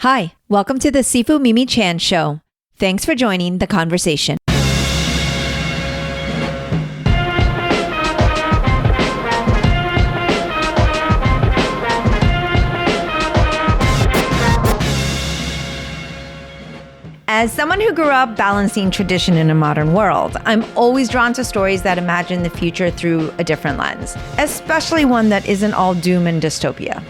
Hi, welcome to the Sifu Mimi Chan Show. Thanks for joining the conversation. As someone who grew up balancing tradition in a modern world, I'm always drawn to stories that imagine the future through a different lens, especially one that isn't all doom and dystopia.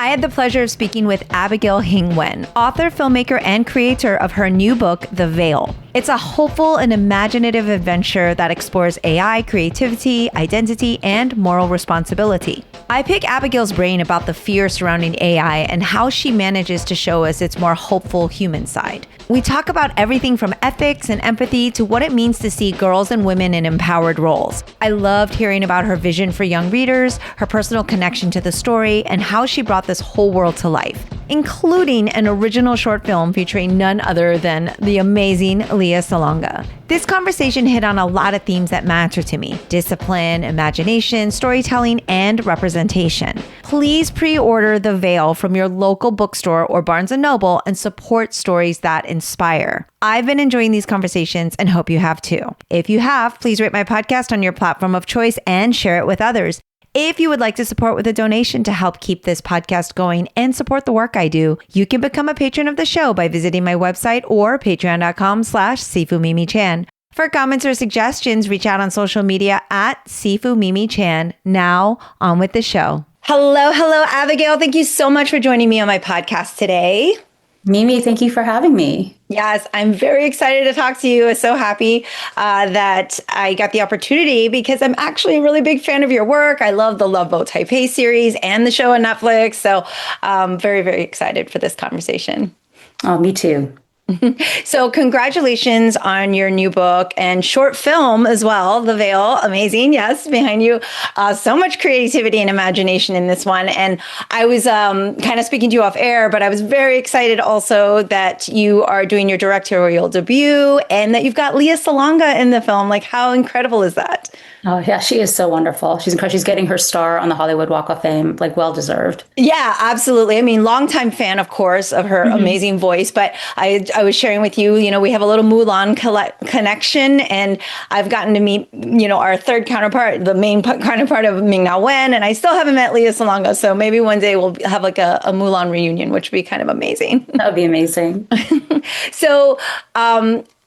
I had the pleasure of speaking with Abigail Hing, author, filmmaker, and creator of her new book, The Veil. It's a hopeful and imaginative adventure that explores AI, creativity, identity, and moral responsibility. I pick Abigail's brain about the fear surrounding AI and how she manages to show us its more hopeful human side. We talk about everything from ethics and empathy to what it means to see girls and women in empowered roles. I loved hearing about her vision for young readers, her personal connection to the story, and how she brought this whole world to life, including an original short film featuring none other than the amazing Lea Salonga. This conversation hit on a lot of themes that matter to me: discipline, imagination, storytelling, and representation. Please pre-order The Veil from your local bookstore or Barnes & Noble and support stories that inspire. I've been enjoying these conversations and hope you have too. If you have, please rate my podcast on your platform of choice and share it with others. If you would like to support with a donation to help keep this podcast going and support the work I do, you can become a patron of the show by visiting my website or patreon.com/SifuMimiChan. For comments or suggestions, reach out on social media at SifuMimiChan. Now, on with the show. Hello, Abigail. Thank you so much for joining me on my podcast today. Mimi, thank you for having me. Yes, I'm very excited to talk to you. I'm so happy that I got the opportunity because I'm actually a really big fan of your work. I love the Love Boat Taipei series and the show on Netflix. So I'm very, very excited for this conversation. Oh, me too. So congratulations on your new book and short film as well, The Veil. Amazing. Yes, behind you. So much creativity and imagination in this one. And I was kind of speaking to you off air, but I was very excited also that you are doing your directorial debut and that you've got Lea Salonga in the film. Like, how incredible is that? Oh, yeah, she is so wonderful. She's incredible. She's getting her star on the Hollywood Walk of Fame, like well-deserved. Yeah, absolutely. I mean, longtime fan, of course, of her amazing voice. But I was sharing with you, we have a little Mulan connection, and I've gotten to meet, our third counterpart, the main counterpart of Ming-Na Wen, and I still haven't met Lea Salonga. So maybe one day we'll have like a Mulan reunion, which would be kind of amazing. That would be amazing. So,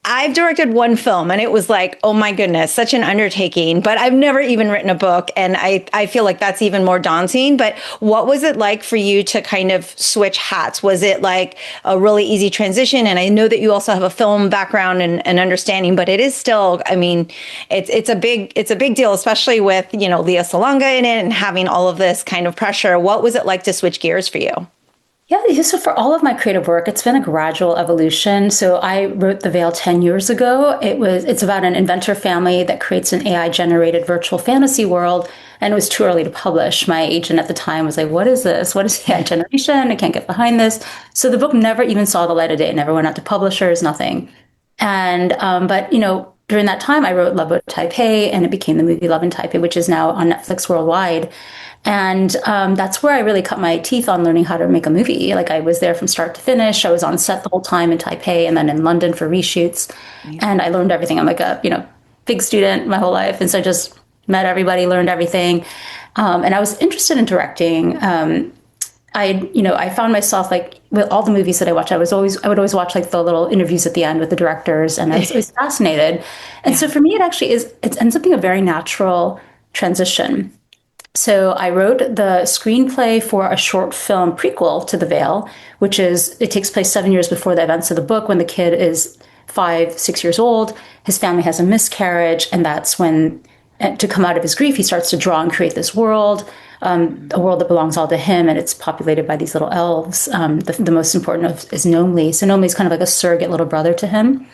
I've directed one film and it was like, oh my goodness, such an undertaking, but I've never even written a book. And I feel like that's even more daunting. But what was it like for you to kind of switch hats? Was it like a really easy transition? And I know that you also have a film background and understanding, but it is still, I mean, it's a big deal, especially with, Lea Salonga in it and having all of this kind of pressure. What was it like to switch gears for you? Yeah, so for all of my creative work, it's been a gradual evolution. So I wrote The Veil 10 years ago. It's about an inventor family that creates an AI-generated virtual fantasy world, and it was too early to publish. My agent at the time was like, what is this? What is AI generation? I can't get behind this. So the book never even saw the light of day. It never went out to publishers, nothing. And, but during that time, I wrote Love Boat Taipei, and it became the movie Love in Taipei, which is now on Netflix worldwide. And that's where I really cut my teeth on learning how to make a movie. Like, I was there from start to finish. I was on set the whole time in Taipei and then in London for reshoots. And I learned everything. I'm like a, big student my whole life. And so I just met everybody, learned everything. And I was interested in directing. I found myself, like, with all the movies that I watch, I would always watch like the little interviews at the end with the directors, and I was always fascinated. And so for me, it ends up being a very natural transition. So I wrote the screenplay for a short film prequel to The Veil, it takes place 7 years before the events of the book, when the kid is 5-6 years old. His family has a miscarriage, and that's when, to come out of his grief, he starts to draw and create this world, a world that belongs all to him, and it's populated by these little elves. The most important is Nomli. So Nomli is kind of like a surrogate little brother to him.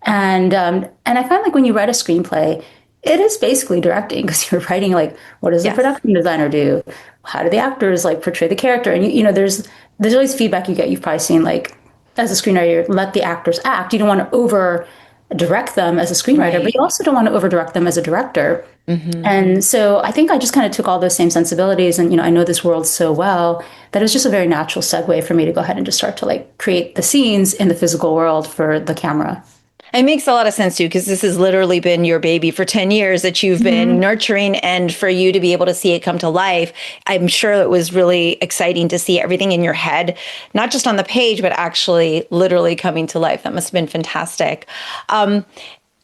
And I find, like, when you write a screenplay, it is basically directing, because you're writing, like, what does the production designer do? How do the actors, like, portray the character? And, there's always feedback you get. You've probably seen, like, as a screenwriter, let the actors act. You don't want to over direct them as a screenwriter, but you also don't want to over direct them as a director. And so I think I just kind of took all those same sensibilities and, I know this world so well that it's just a very natural segue for me to go ahead and just start to like create the scenes in the physical world for the camera. It makes a lot of sense too, because this has literally been your baby for 10 years that you've been nurturing. And for you to be able to see it come to life, I'm sure it was really exciting to see everything in your head, not just on the page, but actually literally coming to life. That must have been fantastic.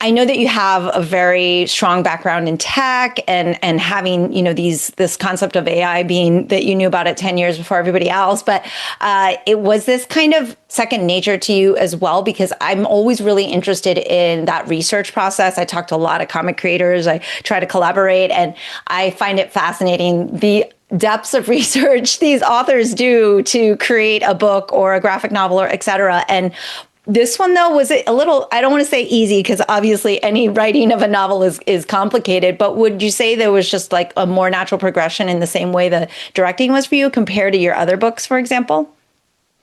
I know that you have a very strong background in tech and having, this concept of AI being that you knew about it 10 years before everybody else. But it was this kind of second nature to you as well, because I'm always really interested in that research process. I talk to a lot of comic creators. I try to collaborate, and I find it fascinating the depths of research these authors do to create a book or a graphic novel or et cetera. And this one, though, was a little, I don't want to say easy, because obviously any writing of a novel is complicated, but would you say there was just like a more natural progression in the same way the directing was for you compared to your other books, for example?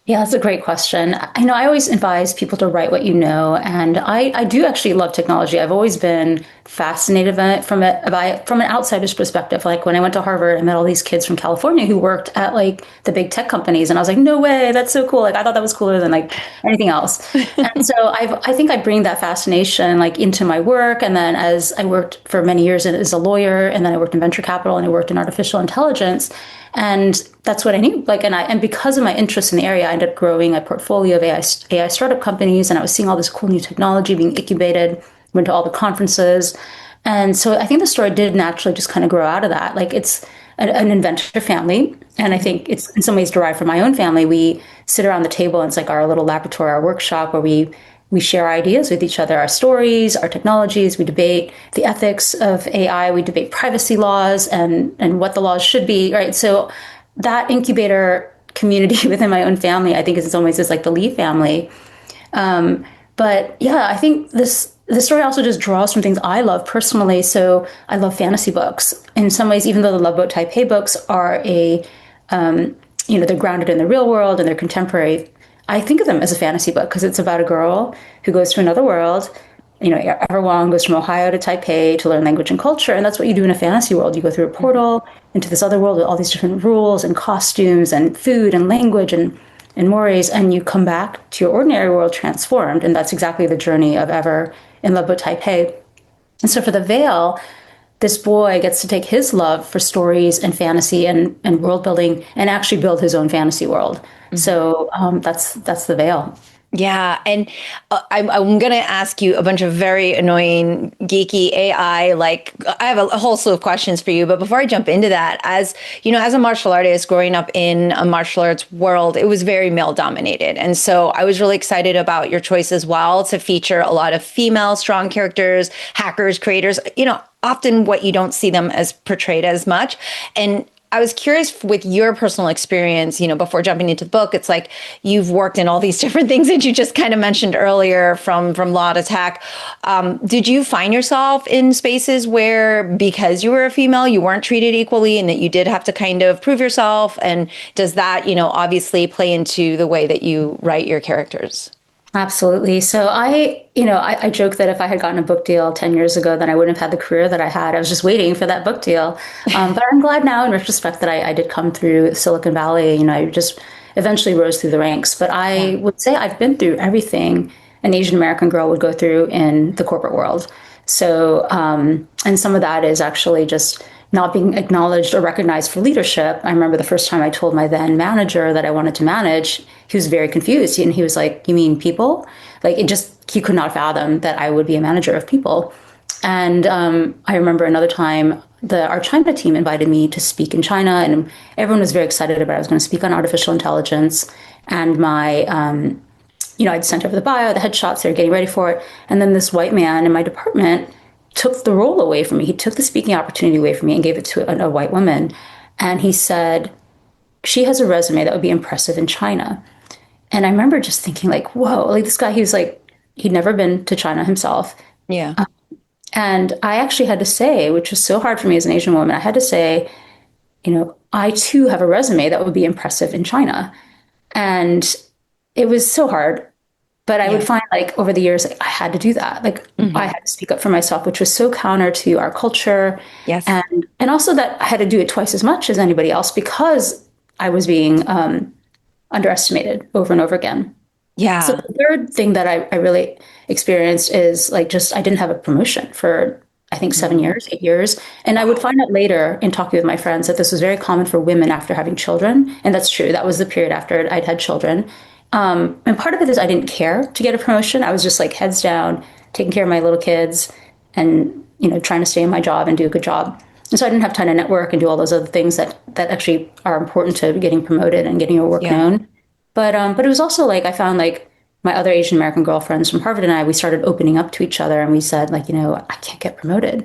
Yeah, that's a great question. I always advise people to write what you know, and I do actually love technology. I've always been fascinated by it from an outsider's perspective. Like when I went to Harvard, I met all these kids from California who worked at like the big tech companies, and I was like, no way, that's so cool. Like I thought that was cooler than like anything else. And so I think I bring that fascination like into my work. And then as I worked for many years as a lawyer, and then I worked in venture capital, and I worked in artificial intelligence. And that's what I knew. Like, and because of my interest in the area, I ended up growing a portfolio of AI startup companies, and I was seeing all this cool new technology being incubated. Went to all the conferences, and so I think the story did naturally just kind of grow out of that. Like, it's an inventor family, and I think it's in some ways derived from my own family. We sit around the table, and it's like our little laboratory, our workshop, where we share ideas with each other, our stories, our technologies. We debate the ethics of AI. We debate privacy laws and what the laws should be, right? So that incubator community within my own family, I think, is in some ways is like the Lee family. But yeah, I think the story also just draws from things I love personally. So I love fantasy books. In some ways, even though the Love Boat Taipei books are they're grounded in the real world and they're contemporary, I think of them as a fantasy book because it's about a girl who goes to another world. Everyone goes from Ohio to Taipei to learn language and culture. And that's what you do in a fantasy world. You go through a portal into this other world with all these different rules and costumes and food and language and mores. And you come back to your ordinary world transformed. And that's exactly the journey of Ever in Love Boat Taipei. And so for the Veil, this boy gets to take his love for stories and fantasy and world building and actually build his own fantasy world. So that's the Veil. Yeah. And I'm going to ask you a bunch of very annoying, geeky AI. Like, I have a whole slew of questions for you. But before I jump into that, as a martial artist growing up in a martial arts world, it was very male dominated. And so I was really excited about your choice as well to feature a lot of female strong characters, hackers, creators, often what you don't see them as portrayed as much. And I was curious with your personal experience, before jumping into the book, it's like you've worked in all these different things that you just kind of mentioned earlier from law to tech. Did you find yourself in spaces where, because you were a female, you weren't treated equally and that you did have to kind of prove yourself? And does that, obviously play into the way that you write your characters? Absolutely. So I joke that if I had gotten a book deal 10 years ago, then I wouldn't have had the career that I had. I was just waiting for that book deal. But I'm glad now in retrospect that I did come through Silicon Valley. I just eventually rose through the ranks. But I would say I've been through everything an Asian American girl would go through in the corporate world. So, and some of that is actually just not being acknowledged or recognized for leadership. I remember the first time I told my then manager that I wanted to manage, he was very confused. And he was like, "You mean people?" Like he could not fathom that I would be a manager of people. And I remember another time our China team invited me to speak in China, and everyone was very excited about it. I was going to speak on artificial intelligence, and I'd sent over the bio, the headshots, they were getting ready for it. And then this white man in my department took the role away from me. He took the speaking opportunity away from me and gave it to a white woman. And he said, "She has a resume that would be impressive in China." And I remember just thinking like, whoa, like this guy, he was like, he'd never been to China himself. Yeah. And I actually had to say, which was so hard for me as an Asian woman, I had to say, I too have a resume that would be impressive in China. And it was so hard. But I would Yeah. find like over the years, like, I had to do that. Like I Hmm. had to speak up for myself, which was so counter to our culture. Yes. And also that I had to do it twice as much as anybody else because I was being underestimated over and over again. So Yeah. the third thing that I really experienced is like just I didn't have a promotion for I think seven Mm. years, 8 years. And I would Wow. find out later in talking with my friends that this was very common for women after having children. And that's true. That was the period after I'd had children. And part of it is I didn't care to get a promotion. I was just like heads down, taking care of my little kids and, trying to stay in my job and do a good job. And so I didn't have time to network and do all those other things that actually are important to getting promoted and getting your work Yeah. known. But it was also like I found like my other Asian American girlfriends from Harvard and I, we started opening up to each other and we said, like, I can't get promoted.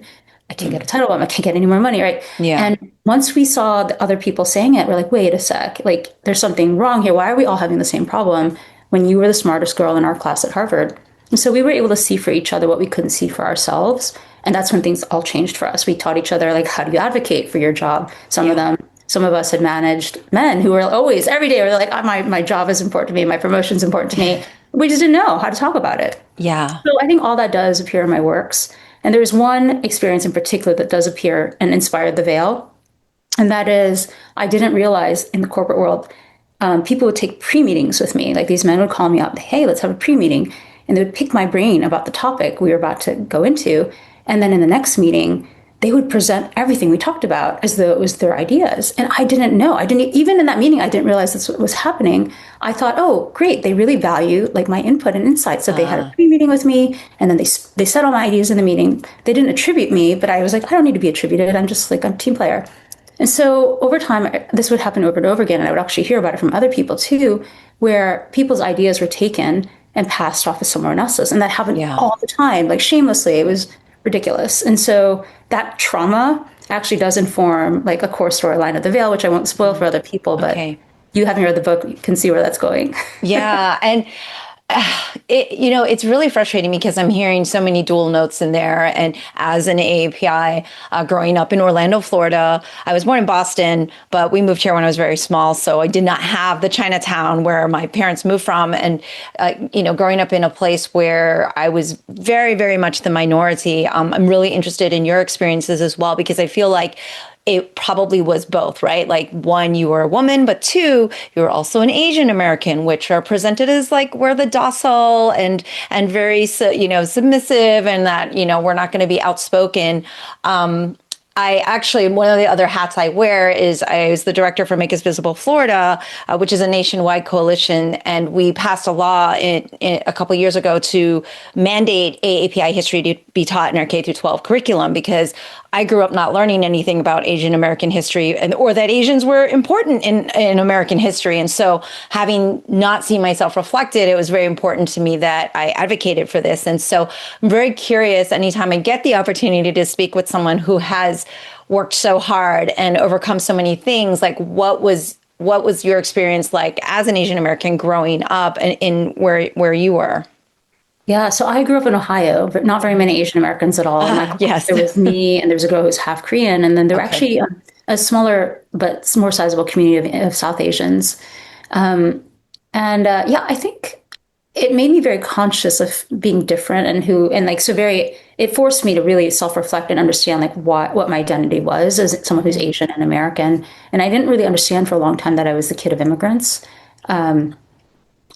I can't get a Mm. title. I can't get any more money, right? Yeah. And once we saw the other people saying it, we're like, wait a sec, like there's something wrong here. Why are we all having the same problem when you were the smartest girl in our class at Harvard? And so we were able to see for each other what we couldn't see for ourselves. And that's when things all changed for us. We taught each other, like, how do you advocate for your job? Yeah. Some of us had managed men who were always, every day, were like, oh, my job is important to me, my promotion's important to me. We just didn't know how to talk about it. Yeah. So I think all that does appear in my works. And there's one experience in particular that does appear and inspired the veil. And that is, I didn't realize in the corporate world, people would take pre meetings with me. Like these men would call me up, hey, let's have a pre meeting. And they would pick my brain about the topic we were about to go into. And then in the next meeting, they would present everything we talked about as though it was their ideas. And I didn't know. I didn't, even in that meeting, I didn't realize this was happening. I thought, oh, great. They really value like my input and insight. So they had a Uh, pre-meeting with me and then they said all my ideas in the meeting. They didn't attribute me, but I was like, I don't need to be attributed. I'm just like, I'm a team player. And so over time, this would happen over and over again. And I would actually hear about it from other people too, where people's ideas were taken and passed off to someone else's. And that happened yeah. all the time, like shamelessly. It was ridiculous. And so that trauma actually does inform like a core storyline of The Veil, which I won't spoil for other people, but Okay. you having read the book, you can see where that's going. Yeah. And it's really frustrating because I'm hearing so many dual notes in there. And as an AAPI, growing up in Orlando, Florida, I was born in Boston, but we moved here when I was very small. So I did not have the Chinatown where my parents moved from. And, growing up in a place where I was very, very much the minority, I'm really interested in your experiences as well, because I feel like it probably was both, right? Like one, you were a woman, but two, you were also an Asian American, which are presented as like we're the docile and very submissive, and that we're not going to be outspoken. I actually, one of the other hats I wear is I was the director for Make Us Visible Florida, which is a nationwide coalition. And we passed a law a couple of years ago to mandate AAPI history to be taught in our K through 12 curriculum, because I grew up not learning anything about Asian American history or that Asians were important in American history. And so having not seen myself reflected, it was very important to me that I advocated for this. And so I'm very curious anytime I get the opportunity to speak with someone who has worked so hard and overcome so many things, like what was your experience like as an Asian American growing up in where you were? Yeah, so I grew up in Ohio, but not very many Asian Americans at all. In my class, Yes. there was me, and there was a girl who was half Korean, and then there were Okay. actually a smaller but more sizable community of South Asians. And yeah, I think it made me very conscious of being different and like so very. It forced me to really self-reflect and understand like what my identity was as someone who's Asian and American. And I didn't really understand for a long time that I was the kid of immigrants.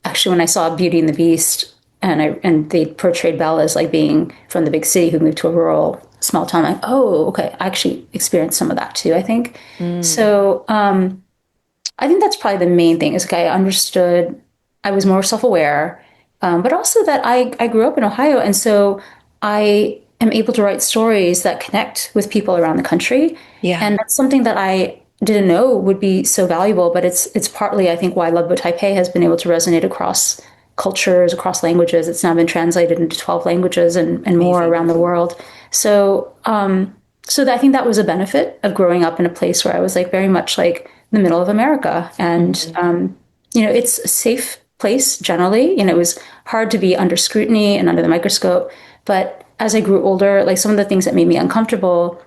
Actually, when I saw Beauty and the Beast and they portrayed Belle as like being from the big city who moved to a rural small town, I'm like, oh, okay, I actually experienced some of that too, I think. Mm. So I think that's probably the main thing is like I understood I was more self-aware, but also that I grew up in Ohio, and so I am able to write stories that connect with people around the country, Yeah. and that's something that I didn't know would be so valuable. But it's partly I think why Love Boat Taipei has been able to resonate across cultures, across languages. It's now been translated into 12 languages and more Amazing. around the world. So I think that was a benefit of growing up in a place where I was like very much like the middle of America. And, Mhm. it's a safe place generally. It was hard to be under scrutiny and under the microscope. But as I grew older, like some of the things that made me uncomfortable,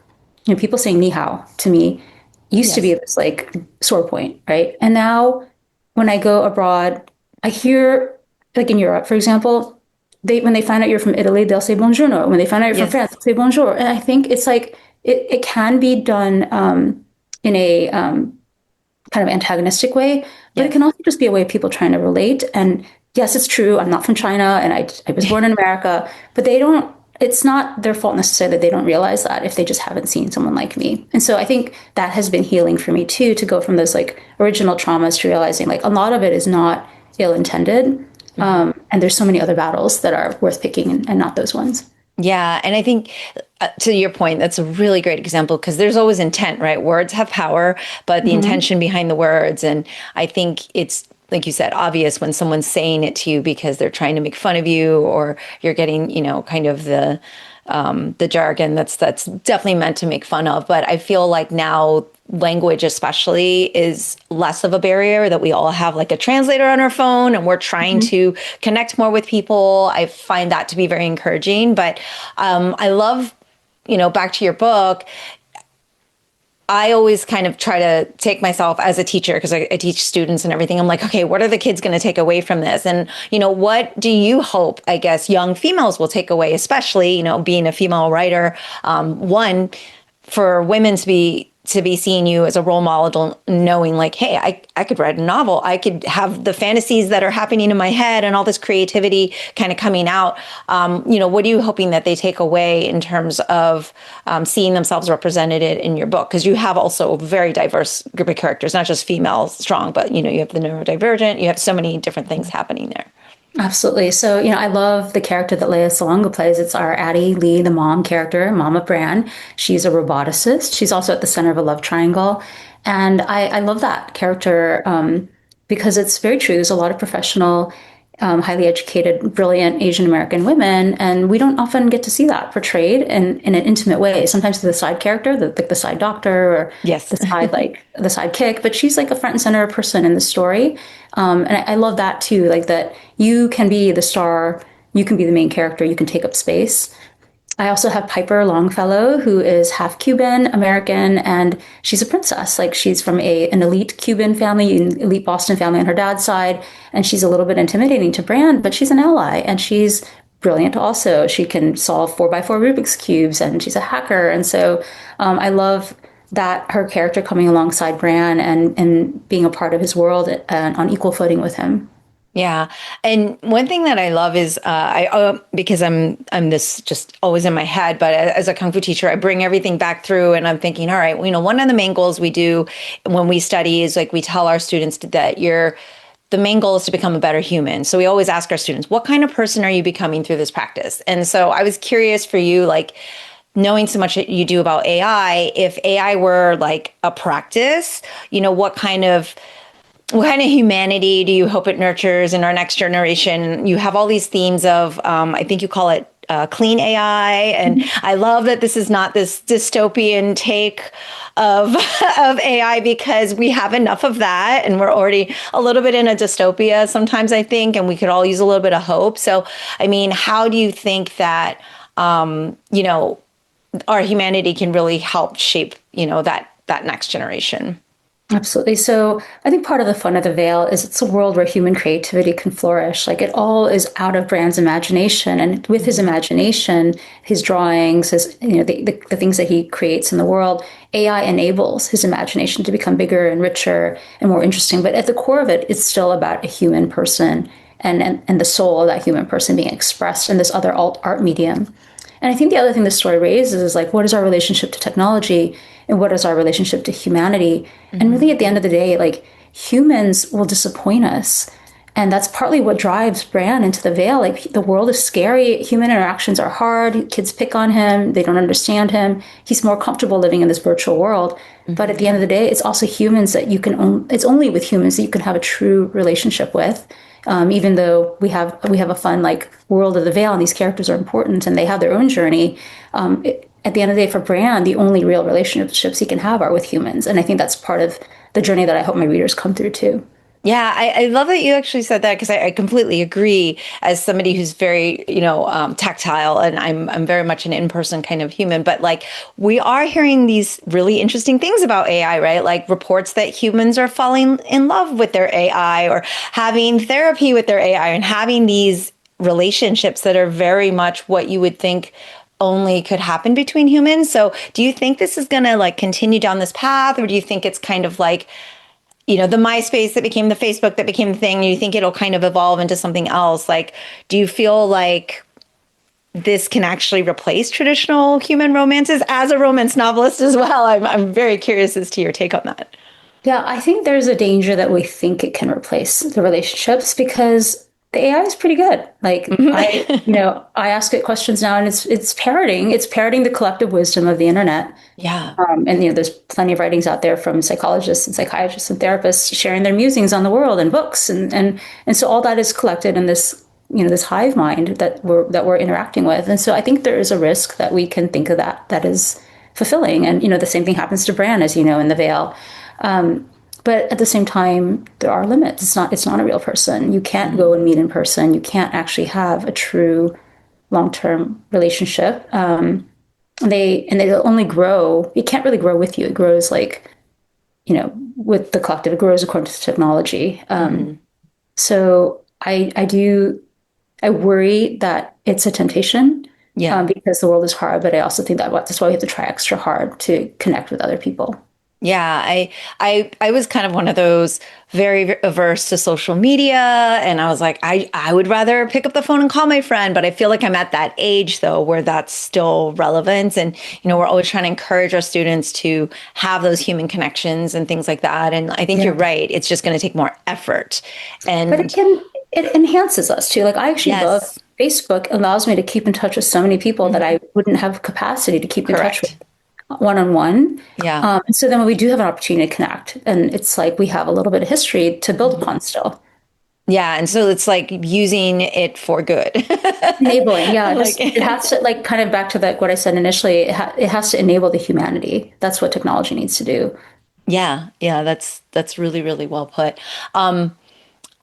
people saying ni hao to me used to be Yes. this like sore point, right? And now when I go abroad, I hear like in Europe, for example, when they find out you're from Italy, they'll say buongiorno. When they find out you're from Yes. France, they'll say bonjour. And I think it's like it can be done in a kind of antagonistic way, but it Yes. can also just be a way of people trying to relate. And yes, it's true. I'm not from China and I was born in America, but they don't, it's not their fault necessarily that they don't realize that if they just haven't seen someone like me. And so I think that has been healing for me too, to go from those like original traumas to realizing like a lot of it is not ill-intended. Mhm. And there's so many other battles that are worth picking and not those ones. Yeah, and I think to your point, that's a really great example because there's always intent, right? Words have power, but the Mm-hmm. intention behind the words, and I think it's like you said, obvious when someone's saying it to you because they're trying to make fun of you, or you're getting, kind of the jargon that's definitely meant to make fun of. But I feel like now language especially is less of a barrier, that we all have like a translator on our phone and we're trying Mm-hmm. to connect more with people. I find that to be very encouraging. But I love, back to your book, I always kind of try to take myself as a teacher, because I teach students and everything. I'm like, okay, what are the kids going to take away from this? And, what do you hope, I guess, young females will take away, especially, being a female writer? One, for women to be seeing you as a role model, knowing like, hey, I could write a novel. I could have the fantasies that are happening in my head and all this creativity kind of coming out. What are you hoping that they take away in terms of seeing themselves represented in your book? Because you have also a very diverse group of characters, not just female strong, but, you have the neurodivergent, you have so many different things happening there. Absolutely. So, I love the character that Leia Salonga plays. It's our Addie Lee, the mom character, Mama Bran. She's a roboticist. She's also at the center of a love triangle. And I love that character because it's very true. There's a lot of professional, highly educated, brilliant Asian American women, and we don't often get to see that portrayed in an intimate way. Sometimes the side character, the side doctor, or Yes. the sidekick, but she's like a front and center person in the story. And I love that too, like that you can be the star, you can be the main character, you can take up space. I also have Piper Longfellow, who is half Cuban American, and she's a princess. Like she's from an elite Cuban family, an elite Boston family on her dad's side, and she's a little bit intimidating to Brand, but she's an ally, and she's brilliant also. She can solve 4x4 Rubik's cubes, and she's a hacker. And so I love that her character coming alongside Bran and being a part of his world on equal footing with him. Yeah, and one thing that I love is because I'm this just always in my head, but as a kung fu teacher, I bring everything back through, and I'm thinking, all right, one of the main goals we do when we study is like we tell our students that the main goal is to become a better human. So we always ask our students, what kind of person are you becoming through this practice? And so I was curious for you, like knowing so much that you do about AI, if AI were like a practice, what kind of humanity do you hope it nurtures in our next generation? You have all these themes of, I think you call it clean AI. And I love that this is not this dystopian take of, of AI, because we have enough of that. And we're already a little bit in a dystopia sometimes, I think, and we could all use a little bit of hope. So, I mean, how do you think that, our humanity can really help shape, that next generation? Absolutely. So I think part of the fun of the veil is it's a world where human creativity can flourish. Like it all is out of Brand's imagination, and with his imagination, his drawings, his the things that he creates in the world, AI enables his imagination to become bigger and richer and more interesting. But at the core of it, it's still about a human person and the soul of that human person being expressed in this other alt art medium. And I think the other thing this story raises is like, what is our relationship to technology and what is our relationship to humanity? And Mm-hmm. really, at the end of the day, like humans will disappoint us. And that's partly what drives Bran into the veil. Like the world is scary. Human interactions are hard. Kids pick on him. They don't understand him. He's more comfortable living in this virtual world. But at Mm-hmm. the end of the day, it's also humans that you can it's only with humans that you can have a true relationship with. Even though we have a fun like world of the veil and these characters are important and they have their own journey, at the end of the day, for Bran, the only real relationships he can have are with humans, and I think that's part of the journey that I hope my readers come through too. Yeah, I love that you actually said that because I completely agree. As somebody who's very, tactile, and I'm very much an in-person kind of human. But like, we are hearing these really interesting things about AI, right? Like reports that humans are falling in love with their AI or having therapy with their AI and having these relationships that are very much what you would think only could happen between humans. So, do you think this is going to like continue down this path, or do you think it's kind of like the MySpace that became the Facebook that became the thing, you think it'll kind of evolve into something else? Like, do you feel like this can actually replace traditional human romances as a romance novelist as well? I'm very curious as to your take on that. Yeah, I think there's a danger that we think it can replace the relationships because the AI is pretty good. Like I ask it questions now, and it's parroting the collective wisdom of the internet. Yeah. And there's plenty of writings out there from psychologists and psychiatrists and therapists sharing their musings on the world and books, and so all that is collected in this hive mind that we're interacting with. And so I think there is a risk that we can think of that is fulfilling. And the same thing happens to Bran, as you know, in the Vale. But at the same time, there are limits. It's not a real person. You can't go and meet in person. You can't actually have a true long-term relationship. They only grow. It can't really grow with you. It grows like, with the collective. It grows according to technology. So I worry that it's a temptation. Yeah. Because the world is hard. But I also think that's why we have to try extra hard to connect with other people. Yeah, I was kind of one of those very averse to social media, and I was like, I would rather pick up the phone and call my friend, but I feel like I'm at that age though where that's still relevant, and we're always trying to encourage our students to have those human connections and things like that. And I think you're right; it's just going to take more effort. And But it enhances us too. Like I actually love yes, Facebook allows me to keep in touch with so many people that I wouldn't have capacity to keep in touch with correct. one-on-one. Yeah. And so then when we do have an opportunity to connect, and it's like we have a little bit of history to build upon still. Yeah, and so it's like using it for good. Enabling, yeah, Like, just it has to like kind of back to what I said initially. It has to enable the humanity. That's what technology needs to do. yeah, yeah, that's really, really well put.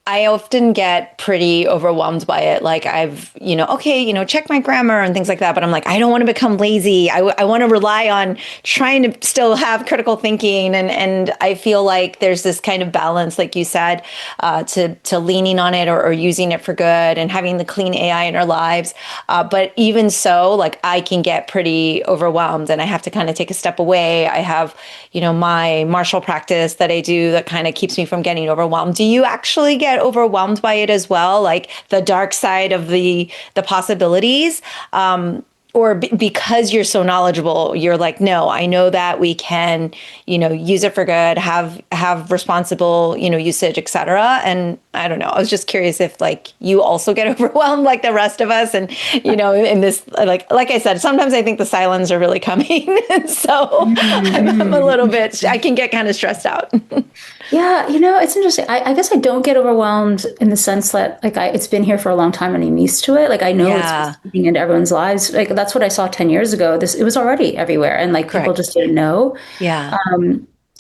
I often get pretty overwhelmed by it. Like okay, check my grammar and things like that. But I'm like, I don't want to become lazy. I want to rely on trying to still have critical thinking. And I feel like there's this kind of balance, like you said, to leaning on it or using it for good and having the clean AI in our lives. But even so, like I can get pretty overwhelmed and I have to kind of take a step away. I have, my martial practice that I do that kind of keeps me from getting overwhelmed. Do you actually get overwhelmed by it as well, like the dark side of the possibilities, or because you're so knowledgeable, you're like, no, I know that we can use it for good, have responsible usage, etc. And I don't know, I was just curious if like you also get overwhelmed like the rest of us, and in this, like I said, sometimes I think the silence are really coming. And so I'm a little bit, I can get kind of stressed out. Yeah, it's interesting. I guess I don't get overwhelmed in the sense that like it's been here for a long time and I'm used to it. Like I know Yeah. it's getting into everyone's lives. Like that's what I saw 10 years ago. It was already everywhere and like people Correct. just didn't know. Yeah.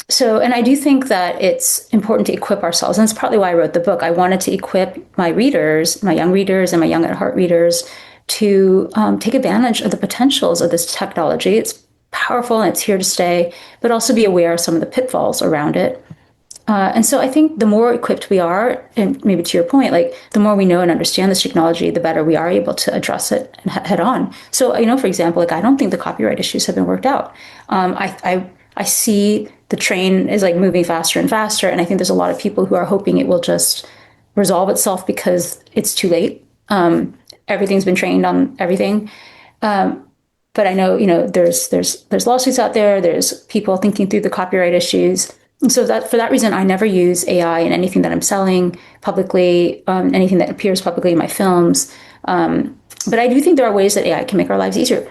So, and I do think that it's important to equip ourselves. And that's partly why I wrote the book. I wanted to equip my readers, my young readers and my young at heart readers to take advantage of the potentials of this technology. It's powerful and it's here to stay, but also be aware of some of the pitfalls around it. And so I think the more equipped we are, and maybe to your point, like the more we know and understand this technology, the better we are able to address it and head on. So, for example, like I don't think the copyright issues have been worked out. I see the train is like moving faster and faster, and I think there's a lot of people who are hoping it will just resolve itself because it's too late. Everything's been trained on everything. But I know, there's lawsuits out there. There's people thinking through the copyright issues. And so that for that reason, I never use AI in anything that I'm selling publicly, anything that appears publicly in my films. But I do think there are ways that AI can make our lives easier.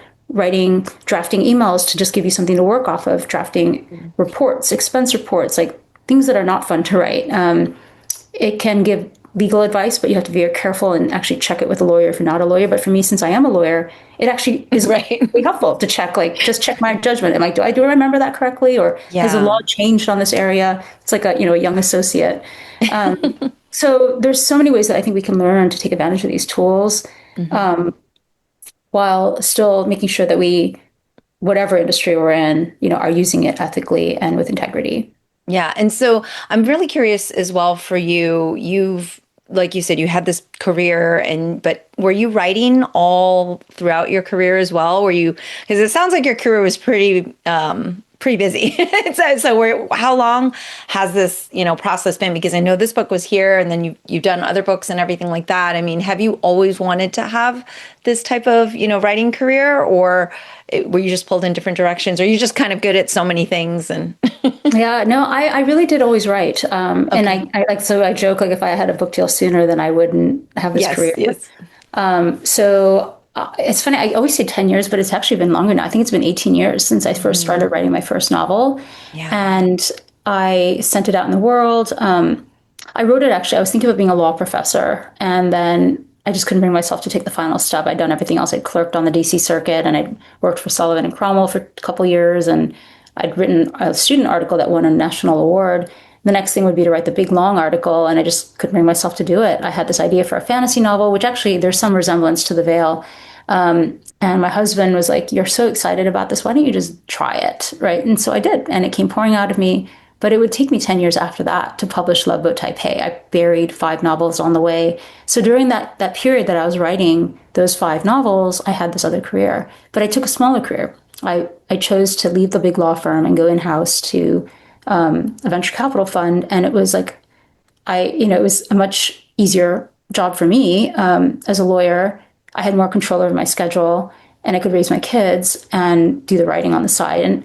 Drafting emails to just give you something to work off of, drafting reports, expense reports, like things that are not fun to write. It can give legal advice, but you have to be very careful and actually check it with a lawyer if you're not a lawyer. But for me, since I am a lawyer, it actually is Right. really helpful to check, like, just check my judgment. Am I, do I remember that correctly? Or has the Yeah. law changed on this area? It's like a young associate. So there's so many ways that I think we can learn to take advantage of these tools, Mhm. while still making sure that we, whatever industry we're in, are using it ethically and with integrity. Yeah. And so I'm really curious as well for you. Like you said, you had this career but were you writing all throughout your career as well? Because it sounds like your career was pretty busy. How long has this, process been? Because I know this book was here and then you've done other books and everything like that. I mean, have you always wanted to have this type of, writing career, or were you just pulled in different directions? Or are you just kind of good at so many things and Yeah, no, I really did always write. And Okay. I joke, like, if I had a book deal sooner, then I wouldn't have this Yes, career. yes. It's funny, I always say 10 years, but it's actually been longer now. I think it's been 18 years since I first started Mm, writing my first novel. yeah. And I sent it out in the world. I wrote it actually, I was thinking of being a law professor. And then I just couldn't bring myself to take the final step. I'd done everything else. I'd clerked on the DC circuit and I'd worked for Sullivan and Cromwell for a couple years. And I'd written a student article that won a national award. The next thing would be to write the big long article, and I just couldn't bring myself to do it. I had this idea for a fantasy novel, which actually there's some resemblance to The Veil. And my husband was like, "You're so excited about this. Why don't you just try it?" Right. And so I did. And it came pouring out of me. But it would take me 10 years after that to publish Love Boat Taipei. I buried 5 novels on the way. So during that period that I was writing those 5 novels, I had this other career. But I took a smaller career. I chose to leave the big law firm and go in house to a venture capital fund. And it was like, it was a much easier job for me as a lawyer. I had more control over my schedule and I could raise my kids and do the writing on the side. And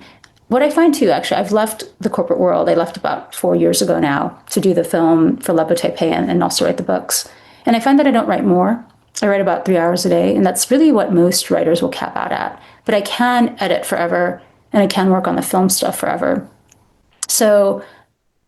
what I find too, actually, I've left the corporate world. I left about 4 years ago now to do the film for Lebo Taipei and also write the books. And I find that I don't write more. I write about 3 hours a day, and that's really what most writers will cap out at. But I can edit forever, and I can work on the film stuff forever. So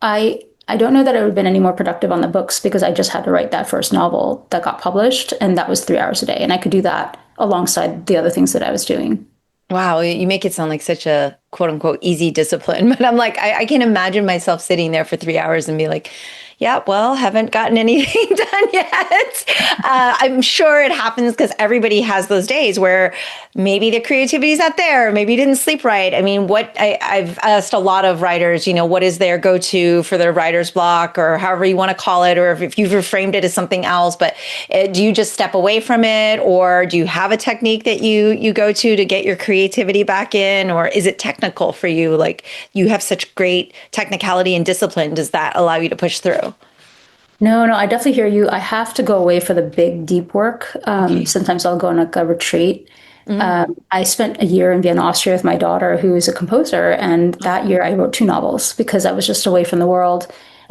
I don't know that I would have been any more productive on the books because I just had to write that first novel that got published, and that was 3 hours a day. And I could do that alongside the other things that I was doing. Wow, you make it sound like such a quote unquote easy discipline. But I'm like, I can imagine myself sitting there for 3 hours and be like, yeah, well, haven't gotten anything done yet. I'm sure it happens because everybody has those days where maybe the creativity is not there, maybe you didn't sleep right. I mean, I've asked a lot of writers, what is their go-to for their writer's block or however you want to call it, or if you've reframed it as something else, but do you just step away from it, or do you have a technique that you go to get your creativity back in, or is it technical for you? Like you have such great technicality and discipline. Does that allow you to push through? No, no, I definitely hear you. I have to go away for the big, deep work. Okay. Sometimes I'll go on like a retreat. Mm. I spent a year in Vienna, Austria with my daughter, who is a composer. And that year I wrote 2 novels because I was just away from the world.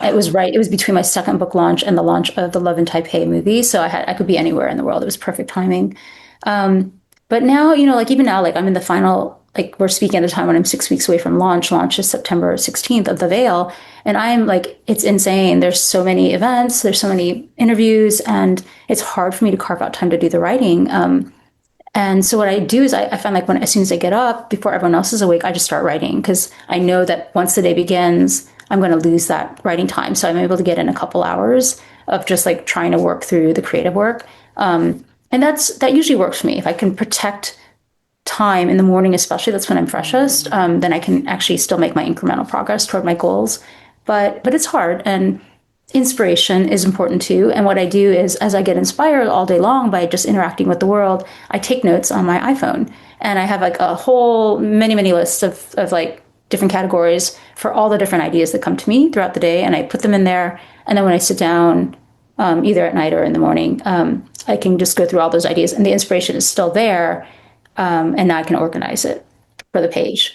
It Wow. was right. It was between my second book launch and the launch of the Love in Taipei movie. So I could be anywhere in the world. It was perfect timing. But now, like even now, like I'm in the final, like we're speaking at a time when I'm 6 weeks away from launch. Launch is September 16th of The Veil. And I'm like, it's insane. There's so many events, there's so many interviews, and it's hard for me to carve out time to do the writing. And so what I do is I find like as soon as I get up, before everyone else is awake, I just start writing because I know that once the day begins, I'm going to lose that writing time. So I'm able to get in a couple hours of just like trying to work through the creative work. And that usually works for me. If I can protect time in the morning, especially, that's when I'm freshest, then I can actually still make my incremental progress toward my goals. But it's hard, and inspiration is important too. And what I do is, as I get inspired all day long by just interacting with the world, I take notes on my iPhone, and I have like a whole many lists of like different categories for all the different ideas that come to me throughout the day, and I put them in there. And then when I sit down, either at night or in the morning, I can just go through all those ideas, and the inspiration is still there. And now I can organize it for the page.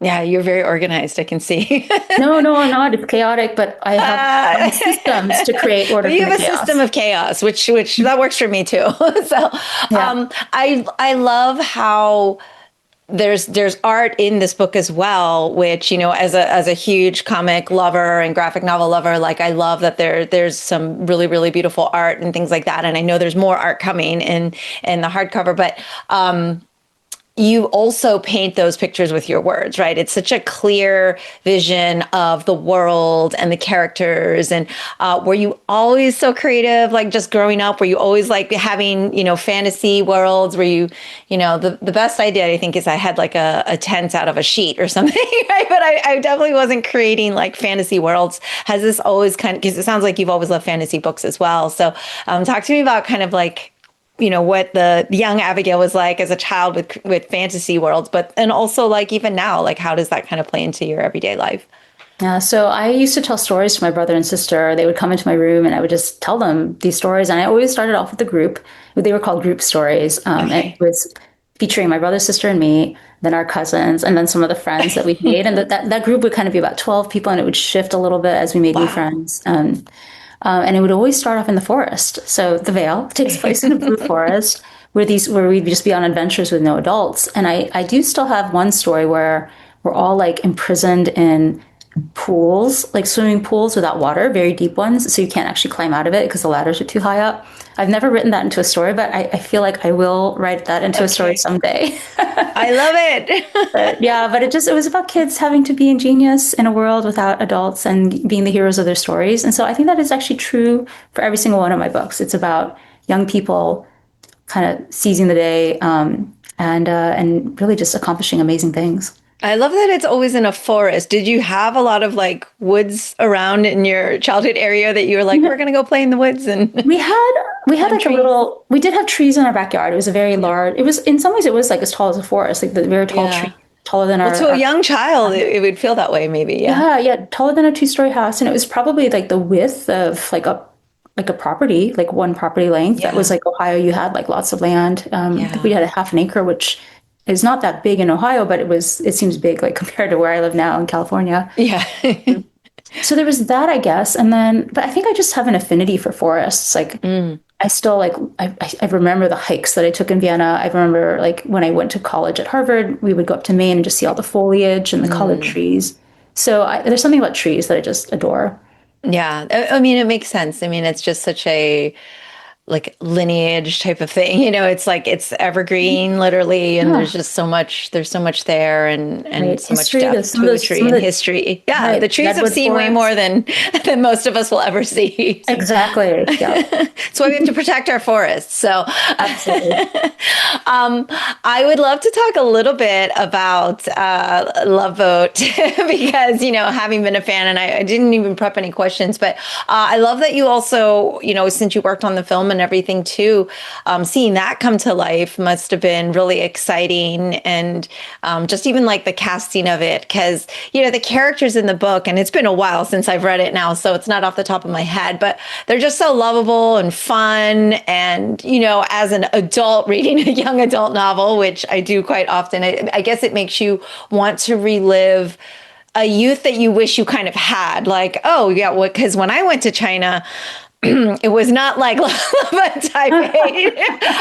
Yeah, you're very organized. I can see. No, no, I'm not. It's chaotic, but I have systems to create order You from have the a chaos. system of chaos, which that works for me too. So, Yeah. I love how there's art in this book as well, which, as a huge comic lover and graphic novel lover, like I love that there's some really, really beautiful art and things like that. And I know there's more art coming in the hardcover, but you also paint those pictures with your words, right? It's such a clear vision of the world and the characters. And were you always so creative, like just growing up? Were you always like having, fantasy worlds? Were you, the best I did, I think, is I had like a tent out of a sheet or something, right? But I definitely wasn't creating like fantasy worlds. Has this always because it sounds like you've always loved fantasy books as well. So talk to me about kind of like, what the young Abigail was like as a child with fantasy worlds, and also like even now, like how does that kind of play into your everyday life? Yeah, so I used to tell stories to my brother and sister. They would come into my room and I would just tell them these stories. And I always started off with the group. They were called group stories. And it was featuring my brother, sister, and me, then our cousins, and then some of the friends that we made. And that group would kind of be about 12 people, and it would shift a little bit as we made new friends. And it would always start off in the forest. So the Vale takes place in a blue forest where we'd just be on adventures with no adults. And I do still have one story where we're all like imprisoned in pools, like swimming pools without water, very deep ones. So you can't actually climb out of it because the ladders are too high up. I've never written that into a story, but I feel like I will write that into a story someday. I love it. But it was about kids having to be ingenious in a world without adults and being the heroes of their stories. And so I think that is actually true for every single one of my books. It's about young people kind of seizing the day and really just accomplishing amazing things. I love that it's always in a forest. Did you have a lot of like woods around in your childhood area that you were like, we're going to go play in the woods? And we had like trees. We did have trees in our backyard. It was a very large, in some ways it was like as tall as a forest, like the very tall tree, taller than to a young child, it would feel that way maybe. Yeah, taller than a two-story house. And it was probably like the width of like a property, like one property length. That was like Ohio. You had like lots of land. I think we had a half an acre, which is not that big in Ohio, but it seems big like compared to where I live now in California. Yeah. So there was that, I guess. And then, but I think I just have an affinity for forests. Like I still like, I remember the hikes that I took in Vienna. I remember like when I went to college at Harvard, we would go up to Maine and just see all the foliage and the colored trees. So there's something about trees that I just adore. Yeah. I mean, it makes sense. I mean, it's just such a like lineage type of thing, it's like it's evergreen literally, and there's so much there, and so much depth, poetry and history. The trees have seen way more than most of us will ever see. Exactly. Yeah. That's why we have to protect our forests. So absolutely. I would love to talk a little bit about Love Boat because having been a fan, and I didn't even prep any questions, but I love that you also since you worked on the film and everything too, seeing that come to life must have been really exciting. And just even like the casting of it, because the characters in the book, and it's been a while since I've read it now, so it's not off the top of my head, but they're just so lovable and fun. And as an adult reading a young adult novel, which I do quite often, I guess it makes you want to relive a youth that you wish you kind of had. Like, oh yeah, because when I went to China, it was not like Taipei.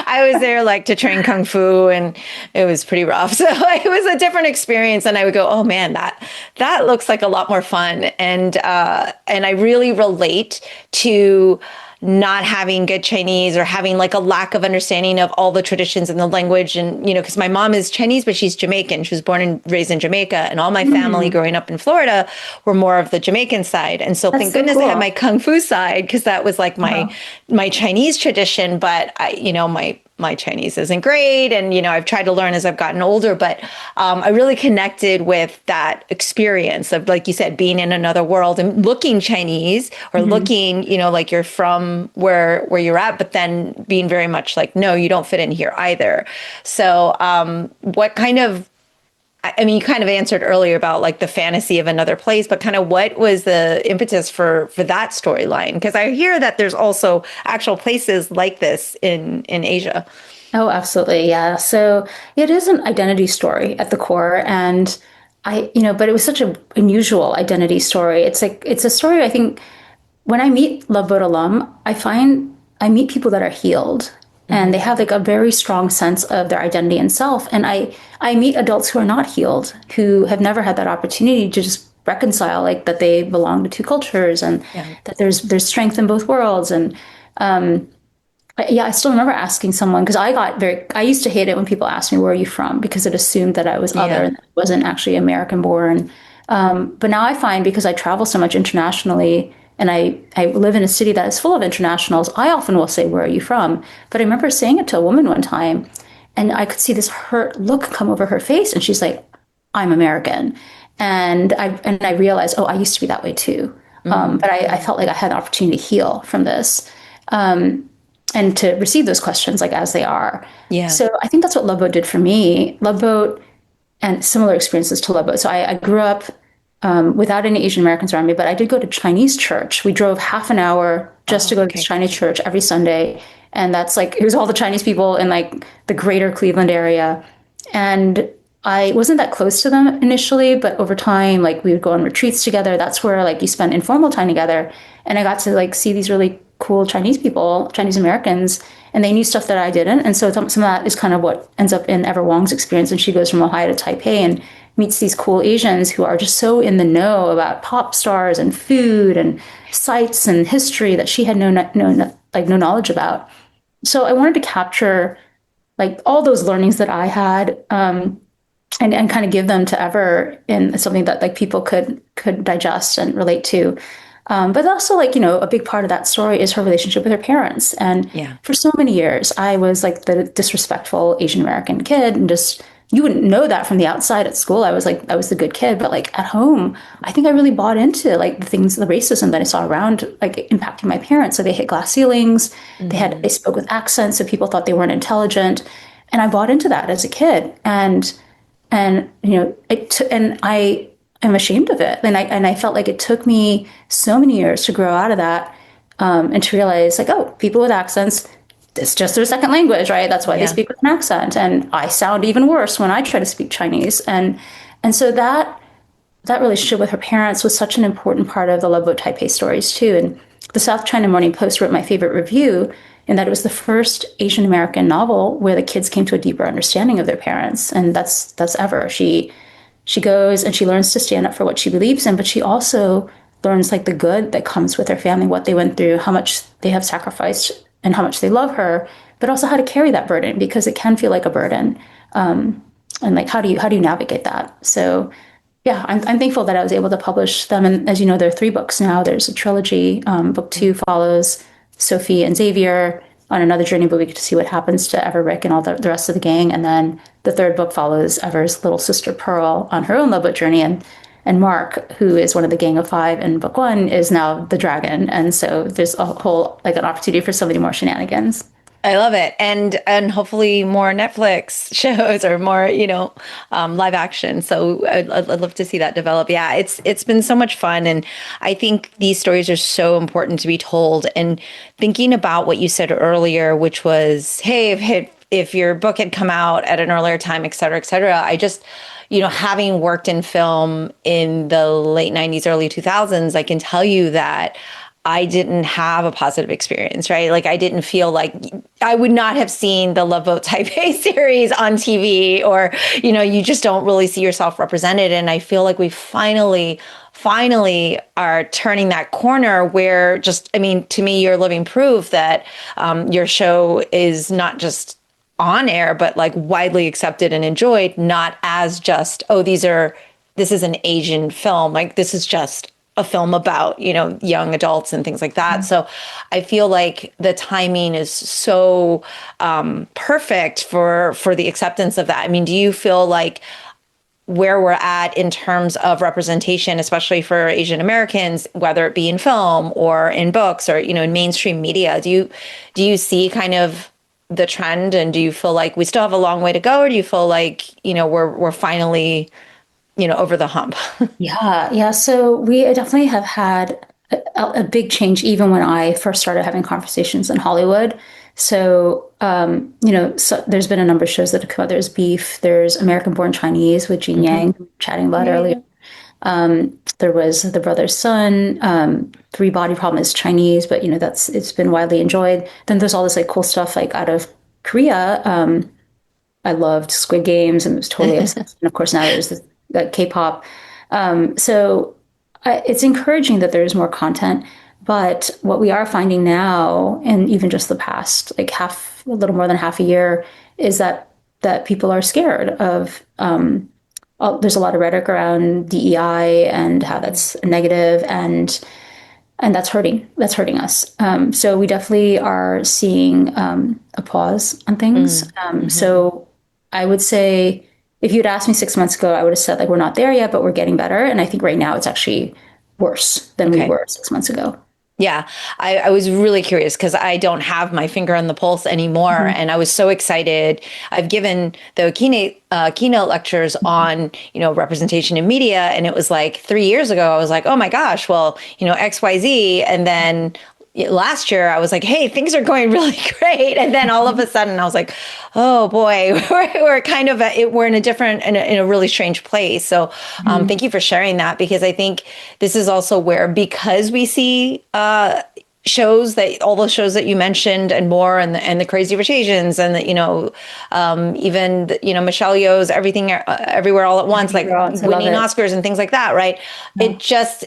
I was there like to train kung fu, and it was pretty rough. So it was a different experience, and I would go, "Oh man, that looks like a lot more fun." And I really relate to not having good Chinese or having like a lack of understanding of all the traditions and the language. And, because my mom is Chinese, but she's Jamaican. She was born and raised in Jamaica, and all my family growing up in Florida were more of the Jamaican side. And so thank goodness I had my Kung Fu side, because that was like my Chinese tradition. But my Chinese isn't great. And, I've tried to learn as I've gotten older, but I really connected with that experience of, like you said, being in another world and looking Chinese or looking, like you're from where you're at, but then being very much like, no, you don't fit in here either. So what kind of, you kind of answered earlier about like the fantasy of another place, but kind of what was the impetus for that storyline? Because I hear that there's also actual places like this in Asia. Oh, absolutely. Yeah. So it is an identity story at the core. And but it was such an unusual identity story. It's a story, I think, when I meet Love Boat alum, I find I meet people that are healed. and they have like a very strong sense of their identity and self. And I meet adults who are not healed, who have never had that opportunity to just reconcile like that they belong to two cultures and Yeah. that there's strength in both worlds. And yeah, I still remember asking someone because I used to hate it when people asked me, where are you from? Because it assumed that I was other Yeah. and wasn't actually American born. But now I find because I travel so much internationally and I live in a city that is full of internationals, I often will say, where are you from? But I remember saying it to a woman one time and I could see this hurt look come over her face. And she's like, I'm American. And I realized, oh, I used to be that way too. But I felt like I had an opportunity to heal from this. And to receive those questions like as they are. Yeah. So I think that's what Love Boat did for me. Love Boat and similar experiences to Love Boat. So I grew up without any Asian Americans around me, but I did go to Chinese church. We drove half an hour just to go to this Chinese church every Sunday. And that's like, it was all the Chinese people in like the greater Cleveland area. And I wasn't that close to them initially, but over time, like we would go on retreats together. That's where like you spend informal time together. And I got to like see these really cool Chinese people, Chinese Americans, and they knew stuff that I didn't. And so some of that is kind of what ends up in Ever Wong's experience. And she goes from Ohio to Taipei and meets these cool Asians who are just so in the know about pop stars and food and sites and history that she had no knowledge about. So I wanted to capture like all those learnings that I had, and kind of give them to Ever in something that like people could digest and relate to. But also, like, a big part of that story is her relationship with her parents. And Yeah. for so many years, I was like the disrespectful Asian American kid and just, you wouldn't know that from the outside at school. I was the good kid, but like at home, I think I really bought into like the things, the racism that I saw around, like impacting my parents. So they hit glass ceilings, they spoke with accents, so people thought they weren't intelligent. And I bought into that as a kid. And and I am ashamed of it. And I felt like it took me so many years to grow out of that, and to realize like, oh, people with accents, it's just their second language, right? That's why they Yeah. speak with an accent. And I sound even worse when I try to speak Chinese. And so that relationship with her parents was such an important part of the Love Boat Taipei stories too. And the South China Morning Post wrote my favorite review in that it was the first Asian American novel where the kids came to a deeper understanding of their parents. And that's Ever. She goes and she learns to stand up for what she believes in, but she also learns like the good that comes with her family, what they went through, how much they have sacrificed and how much they love her, but also how to carry that burden because it can feel like a burden. And like, how do you navigate that? So yeah, I'm thankful that I was able to publish them. And as you know, there are 3 books now. There's a trilogy. Book 2 follows Sophie and Xavier on another journey, but we get to see what happens to Ever, Rick, and all the rest of the gang. And then the 3rd book follows Ever's little sister Pearl on her own love boat journey. And Mark, who is one of the gang of 5 in book 1, is now the dragon. And so there's a whole like an opportunity for so many more shenanigans. I love it. And hopefully more Netflix shows or more, live action. So I'd love to see that develop. Yeah, it's been so much fun. And I think these stories are so important to be told. And thinking about what you said earlier, which was, hey, if your book had come out at an earlier time, et cetera, I just, having worked in film in the late 90s, early 2000s, I can tell you that I didn't have a positive experience, right? Like I didn't feel like I would not have seen the Love Boat Taipei series on TV, or, you just don't really see yourself represented. And I feel like we finally are turning that corner where to me, you're living proof that your show is not just on air, but like widely accepted and enjoyed, not as just, this is an Asian film. Like this is just a film about, young adults and things like that. Mm-hmm. So I feel like the timing is so perfect for the acceptance of that. I mean, do you feel like where we're at in terms of representation, especially for Asian Americans, whether it be in film or in books or, in mainstream media, do you see kind of the trend, and do you feel like we still have a long way to go, or do you feel like, we're finally over the hump? Yeah. So we definitely have had a big change even when I first started having conversations in Hollywood. So, so there's been a number of shows that have come out. There's Beef, there's American Born Chinese with Gene Yang, chatting about earlier. There was The Brother's Son, Three Body Problem is Chinese, but it's been widely enjoyed. Then there's all this like cool stuff like out of Korea, I loved Squid Games and was totally obsessed. And of course, now there's the K-pop. It's encouraging that there's more content. But what we are finding now, and even just the past like a little more than half a year, is that people are scared of. There's a lot of rhetoric around DEI and how that's negative, and that's hurting. That's hurting us. So we definitely are seeing a pause on things. So I would say if you'd asked me 6 months ago, I would have said like we're not there yet, but we're getting better. And I think right now it's actually worse than we were 6 months ago. Yeah, I was really curious because I don't have my finger on the pulse anymore. And I was so excited. I've given the keynote lectures on, representation in media. And it was like 3 years ago, I was like, oh my gosh, well, XYZ. And then last year I was like, hey, things are going really great. And then all of a sudden I was like, oh boy, we're kind of, we're in a really strange place. So thank you for sharing that, because I think this is also where, because we see shows that all those shows that you mentioned and more, and the Crazy Rich Asians, and even Michelle Yeoh's Everything Everywhere All at Once, like winning Oscars and things like that, right? Yeah.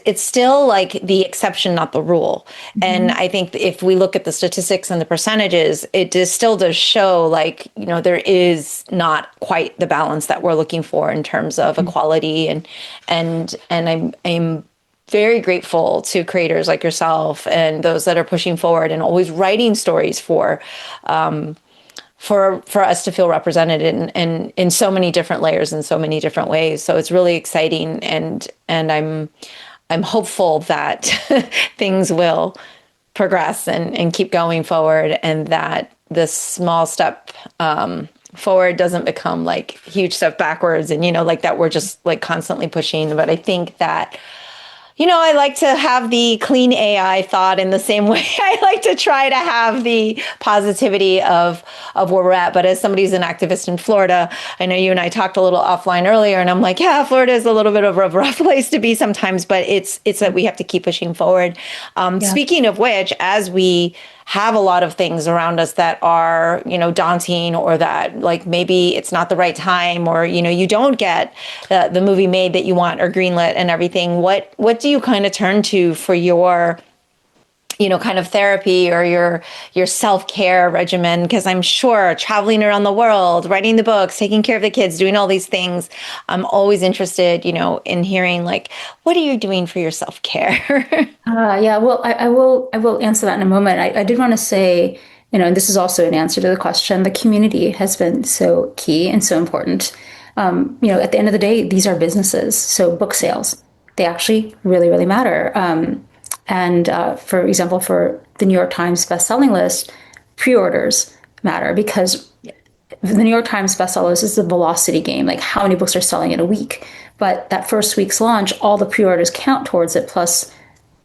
It's still like the exception, not the rule. And I think if we look at the statistics and the percentages, it still does show like, there is not quite the balance that we're looking for in terms of equality, and I'm very grateful to creators like yourself and those that are pushing forward and always writing stories for us to feel represented in so many different layers and so many different ways. So it's really exciting, and I'm hopeful that things will progress and keep going forward, and that this small step forward doesn't become like huge step backwards, and like that we're just like constantly pushing. But I think that I like to have the clean AI thought in the same way I like to try to have the positivity of where we're at. But as somebody who's an activist in Florida, I know you and I talked a little offline earlier, and I'm like, yeah, Florida is a little bit of a rough place to be sometimes, but it's that we have to keep pushing forward. Speaking of which, as we have a lot of things around us that are, daunting, or that like maybe it's not the right time, or, you don't get the movie made that you want or greenlit and everything. What do you kind of turn to for your, kind of therapy or your self-care regimen? Because I'm sure traveling around the world, writing the books, taking care of the kids, doing all these things, I'm always interested, in hearing like, what are you doing for your self-care? Yeah, well, I will answer that in a moment. I did want to say, and this is also an answer to the question, the community has been so key and so important. At the end of the day, these are businesses. So book sales, they actually really, really matter. And for example, for the New York Times bestselling list, pre-orders matter, because the New York Times bestsellers is a velocity game, like how many books are selling in a week. But that first week's launch, all the pre-orders count towards it, plus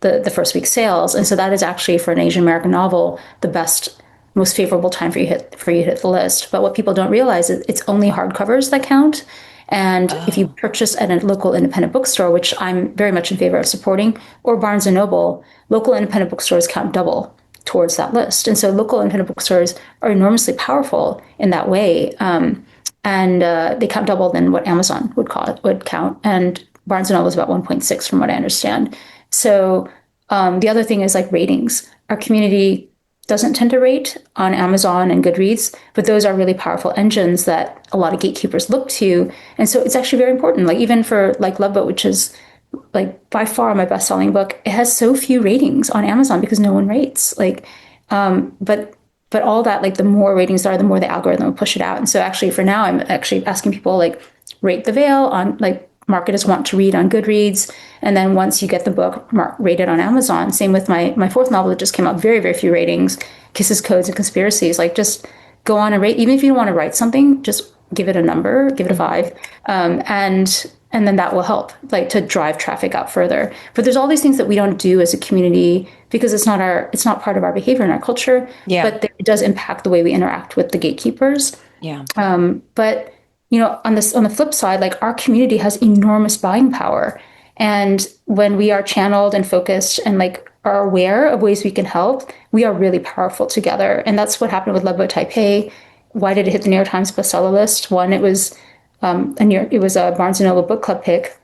the first week's sales. And so that is actually, for an Asian American novel, the best, most favorable time for you to hit the list. But what people don't realize is it's only hardcovers that count. And if you purchase at a local independent bookstore, which I'm very much in favor of supporting, or Barnes and Noble, local independent bookstores count double towards that list. And so local independent bookstores are enormously powerful in that way. And they count double than what Amazon would count. And Barnes and Noble is about 1.6 from what I understand. So the other thing is like ratings. Our community doesn't tend to rate on Amazon and Goodreads, but those are really powerful engines that a lot of gatekeepers look to. And so it's actually very important. Like even for like Love Boat, which is like by far my best-selling book, it has so few ratings on Amazon because no one rates. Like, but all that, like the more ratings there are, the more the algorithm will push it out. And so actually for now, I'm actually asking people like rate The Veil on like mark it as want to read on Goodreads. And then once you get the book, rate it on Amazon. Same with my fourth novel that just came out, very, very few ratings, Kisses, Codes, and Conspiracies. Like just go on and rate. Even if you don't want to write something, just give it a number, give it a 5. And then that will help like to drive traffic out further. But there's all these things that we don't do as a community because it's not part of our behavior and our culture. Yeah. But it does impact the way we interact with the gatekeepers. Yeah. But on the flip side, like our community has enormous buying power. And when we are channeled and focused and like are aware of ways we can help, we are really powerful together. And that's what happened with Love Boat Taipei. why did it hit the New York Times bestseller list? One, it was a Barnes and Noble book club pick.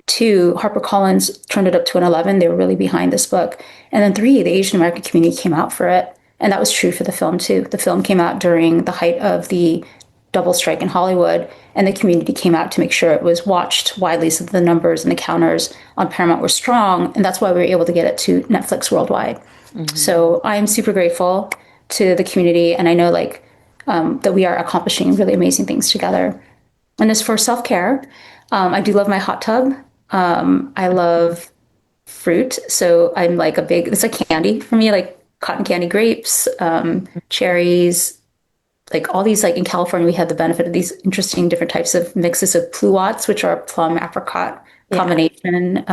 Two, HarperCollins turned it up to an 11. They were really behind this book. And then three, the Asian American community came out for it. And that was true for the film, too. The film came out during the height of the double strike in Hollywood, and the community came out to make sure it was watched widely so that the numbers and the counters on Paramount were strong. And that's why we were able to get it to Netflix worldwide. Mm-hmm. So I'm super grateful to the community. And I know that we are accomplishing really amazing things together. And as for self-care, I do love my hot tub. I love fruit. So I'm like it's like candy for me, like cotton candy grapes, cherries, like all these, like in California, we had the benefit of these interesting different types of mixes of pluots, which are plum apricot combination.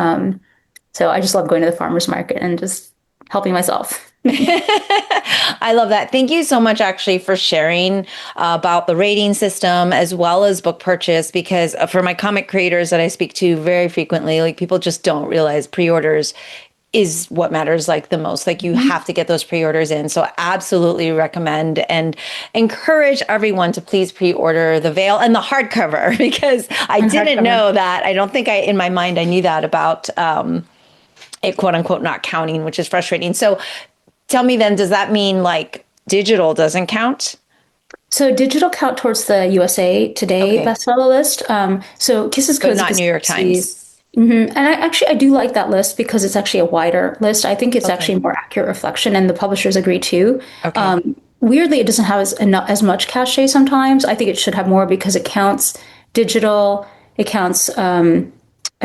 So I just love going to the farmer's market and just helping myself. I love that. Thank you so much, actually, for sharing about the rating system as well as book purchase, because for my comic creators that I speak to very frequently, like people just don't realize pre-orders is what matters like the most. Like you have to get those pre-orders in. So absolutely recommend and encourage everyone to please pre-order The Veil and the hardcover, because I didn't know that. I don't think in my mind, I knew that about it, quote unquote, not counting, which is frustrating. So tell me then, does that mean like digital doesn't count? So digital count towards the USA Today bestseller list. So Kisses, Codes, but not New York Times. Mm-hmm. And I do like that list because it's actually a wider list. I think it's actually a more accurate reflection, and the publishers agree too. Weirdly, it doesn't have as much cachet sometimes. I think it should have more because it counts digital, it counts, I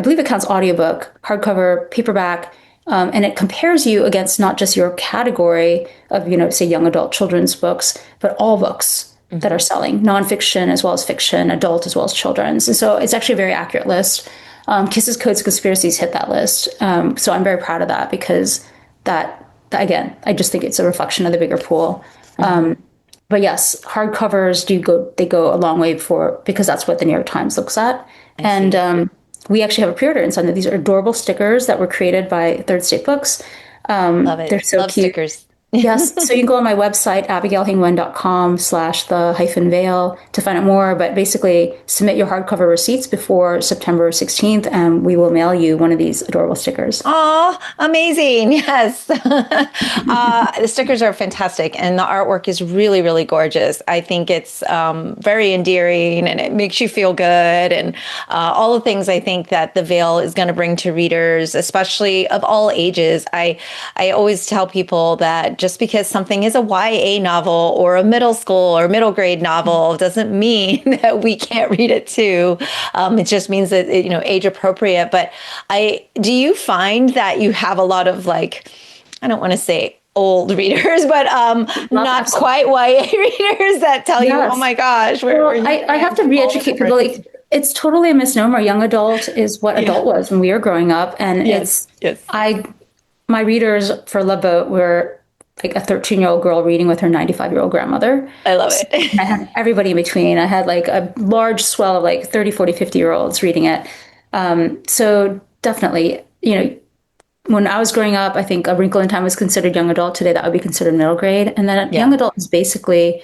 believe it counts audiobook, hardcover, paperback, and it compares you against not just your category of, say young adult children's books, but all books that are selling, nonfiction as well as fiction, adult as well as children's. And so it's actually a very accurate list. Kisses, Codes, Conspiracies hit that list. So I'm very proud of that because that again, I just think it's a reflection of the bigger pool. But yes, hardcovers they go a long way because that's what the New York Times looks at. We actually have a pre-order in Sunday. These are adorable stickers that were created by Third State Books. Love it. They're so Love cute. Stickers. Yes. So you can go on my website, abigailhingwen.com/the-veil to find out more. But basically, submit your hardcover receipts before September 16th, and we will mail you one of these adorable stickers. Oh, amazing. Yes. The stickers are fantastic, and the artwork is really, really gorgeous. I think it's very endearing, and it makes you feel good, and all the things I think that The Veil is going to bring to readers, especially of all ages. I always tell people that just because something is a YA novel or a middle school or middle grade novel doesn't mean that we can't read it too. It just means that, age appropriate. But do you find that you have a lot of I don't want to say old readers, but not quite YA readers that tell you, oh my gosh. I have to re-educate people. It's totally a misnomer. Young adult is what adult was when we were growing up. And my readers for Love Boat were like a 13-year-old girl reading with her 95-year-old grandmother. I love it. I had everybody in between. I had like a large swell of like 30, 40, 50-year-olds reading it. So definitely, when I was growing up, I think A Wrinkle in Time was considered young adult. Today, that would be considered middle grade. And then young adult is basically,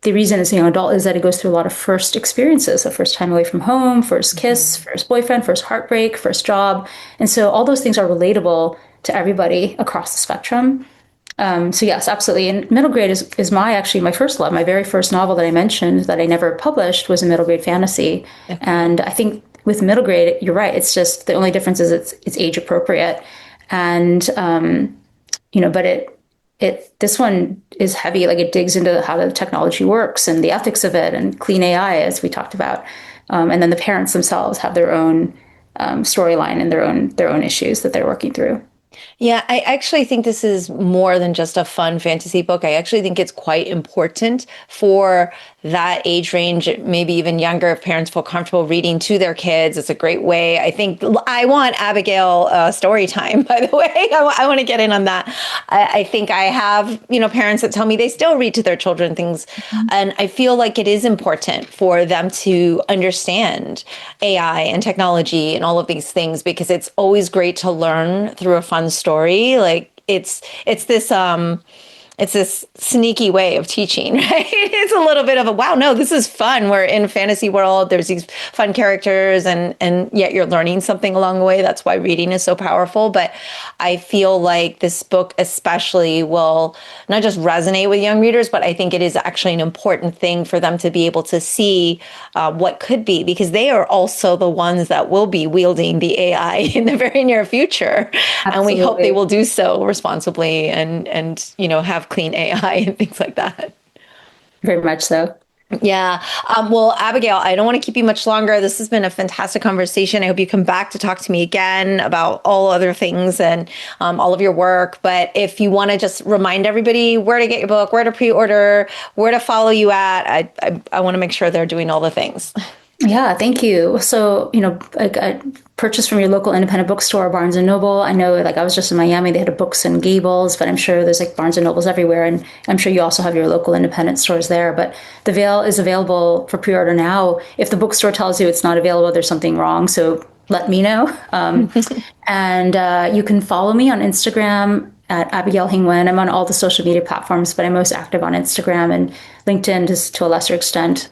the reason it's young adult is that it goes through a lot of first experiences, a first time away from home, first kiss, first boyfriend, first heartbreak, first job. And so all those things are relatable to everybody across the spectrum. So yes, absolutely. And middle grade is my first love. My very first novel that I mentioned that I never published was a middle grade fantasy. Okay. And I think with middle grade, you're right. It's just the only difference is it's age appropriate. And, but this one is heavy. Like it digs into how the technology works and the ethics of it and clean AI, as we talked about. And then the parents themselves have their own storyline and their own issues that they're working through. Yeah, I actually think this is more than just a fun fantasy book. I actually think it's quite important for that age range, maybe even younger, if parents feel comfortable reading to their kids. It's a great way. I think I want Abigail story time, by the way. I want to get in on that. I think I have, parents that tell me they still read to their children things. Mm-hmm. And I feel like it is important for them to understand AI and technology and all of these things, because it's always great to learn through a fun story. Like it's this, it's this sneaky way of teaching, right? It's a little bit of a, wow, no, this is fun. We're in a fantasy world. There's these fun characters and yet you're learning something along the way. That's why reading is so powerful. But I feel like this book especially will not just resonate with young readers, but I think it is actually an important thing for them to be able to see what could be, because they are also the ones that will be wielding the AI in the very near future. Absolutely. And we hope they will do so responsibly and have clean AI and things like that. Very much so. Yeah. Well, Abigail, I don't want to keep you much longer. This has been a fantastic conversation. I hope you come back to talk to me again about all other things and all of your work. But if you want to just remind everybody where to get your book, where to pre-order, where to follow you at, I want to make sure they're doing all the things. Yeah, thank you. So, I purchase from your local independent bookstore, Barnes and Noble. I know, I was just in Miami, they had a Books and Gables, but I'm sure there's Barnes and Nobles everywhere. And I'm sure you also have your local independent stores there. But The Veil is available for pre-order now. If the bookstore tells you it's not available, there's something wrong. So let me know. And you can follow me on Instagram at Abigail Hing. I'm on all the social media platforms, but I'm most active on Instagram and LinkedIn just to a lesser extent.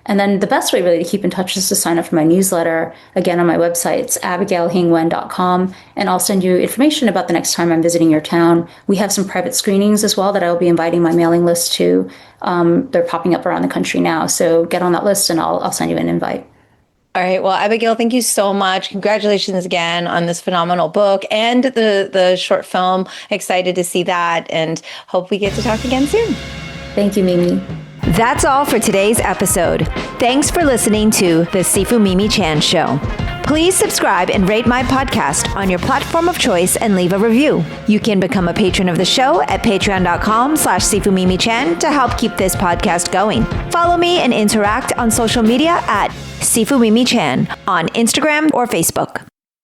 And then the best way really to keep in touch is to sign up for my newsletter. Again, on my website, it's abigailhingwen.com. And I'll send you information about the next time I'm visiting your town. We have some private screenings as well that I will be inviting my mailing list to. They're popping up around the country now. So get on that list and I'll send you an invite. All right. Well, Abigail, thank you so much. Congratulations again on this phenomenal book and the short film. Excited to see that and hope we get to talk again soon. Thank you, Mimi. That's all for today's episode. Thanks for listening to the Sifu Mimi Chan Show. Please subscribe and rate my podcast on your platform of choice and leave a review. You can become a patron of the show at patreon.com/SifuMimiChan to help keep this podcast going. Follow me and interact on social media at Sifu Mimi Chan on Instagram or Facebook.